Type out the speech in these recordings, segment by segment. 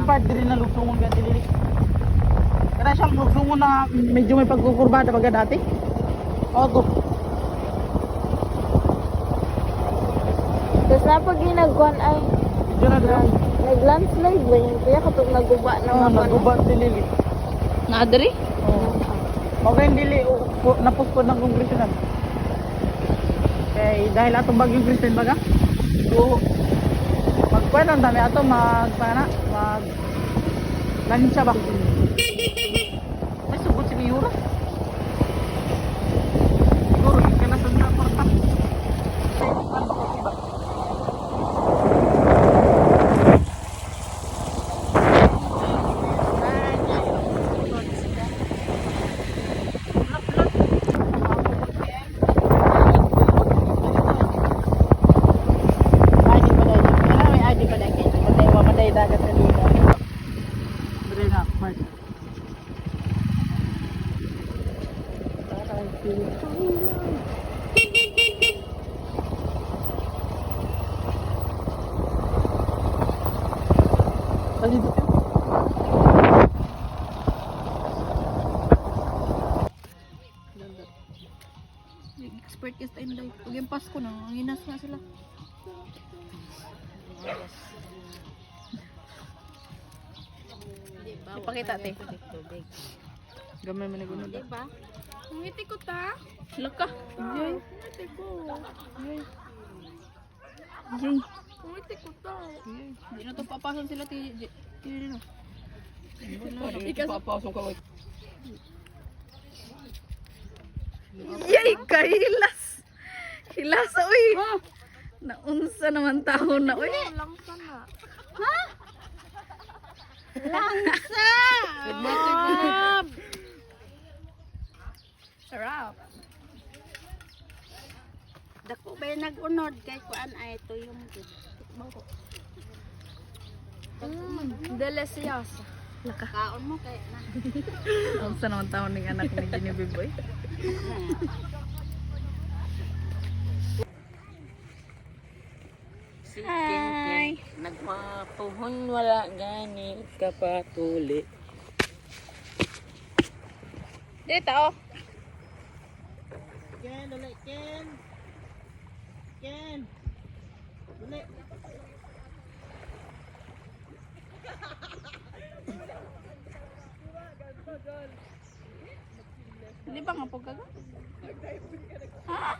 part din na lugsungon ka dili. Kada siya lugsungon na medyo may pagkukurbada pag dati. Ogo. Tapos na pag ginagwan ay Medyo na daw. nag-landslide ba yun? Kaya kapag naguba na Oh, nagubat dili. Nadari? Oh. Okay, dili napuspod ng kongresyonan. Kay dahil atong bagyong Kristen baga. So magkuan ang dami ato mag lansya ba? May sugot si Miura. Siguro kana sa mga porta. Expert guest tayo na pag yung Pasko na, ang inas nga sila. Ipakita te. Gamay man niguno da. Diba? Ngiti ko ta. Laka. Jay. Ngiti ko. Jay. Ngiti ko ta. Hindi na to papasan sila ti na. Papasok ka. Yay, kahilas. Hilas oy. Naunsa naman taon na oy. Langsa na. Ha? Langsa. Sarap. Dako ba yung nag-unod kay kuan ay ito yung Deliciosa. Laka. kaon mo kay na. Unsa naman taon ning anak ni Genevieve boy? Si King nagmapuhon wala gani kapatuli. Dito oh. Ken, dali Ken. Ken. Dali. Di ba nga po kaga? Ha?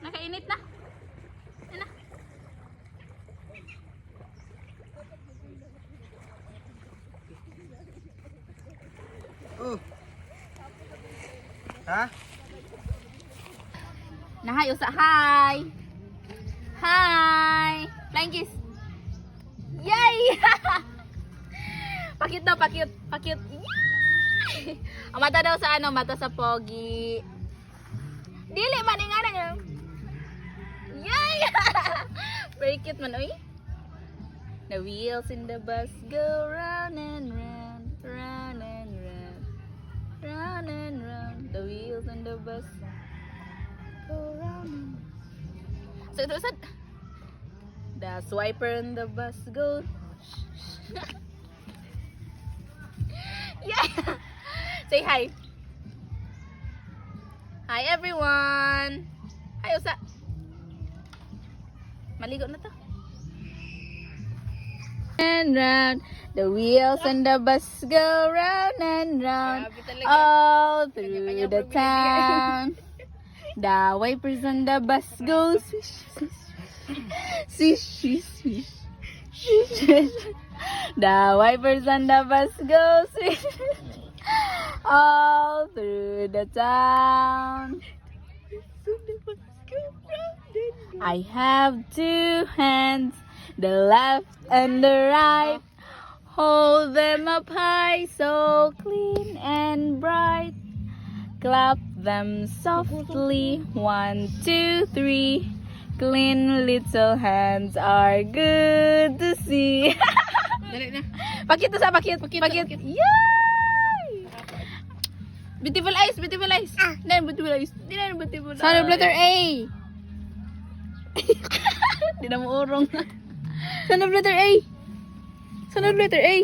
Nakainit na. Yan na. Oh. Ha? Nahay usa hi. Hi. Flying kiss. Yay! Pakit daw, pakit. Pakit. Yay! Ang mata daw sa ano, mata sa pogi. Dili man nga na. Yay! Very cute man, oy. The wheels in the bus go round and round, round and round, round and round. The wheels in the bus go round and round. So ito sad. The swiper in the bus goes. Yeah. Say hi. Hi everyone. Hi usa. Maligo na to. And round, the wheels and the bus go round and round, all through the town. The wipers on the bus go swish, swish, swish, swish, swish, swish. The wipers on the bus go swish, all through the town. I have two hands, the left and the right. Hold them up high, so clean and bright. Clap them softly, 1, 2, 3. Clean little hands are good to see. Dali na. Pakit to sa pakit. Pakit. Yay! Beautiful eyes, beautiful eyes. Then beautiful eyes. Then beautiful eyes. Sound of letter A. Di na mo urong. Sunod letter A. Sunod letter A.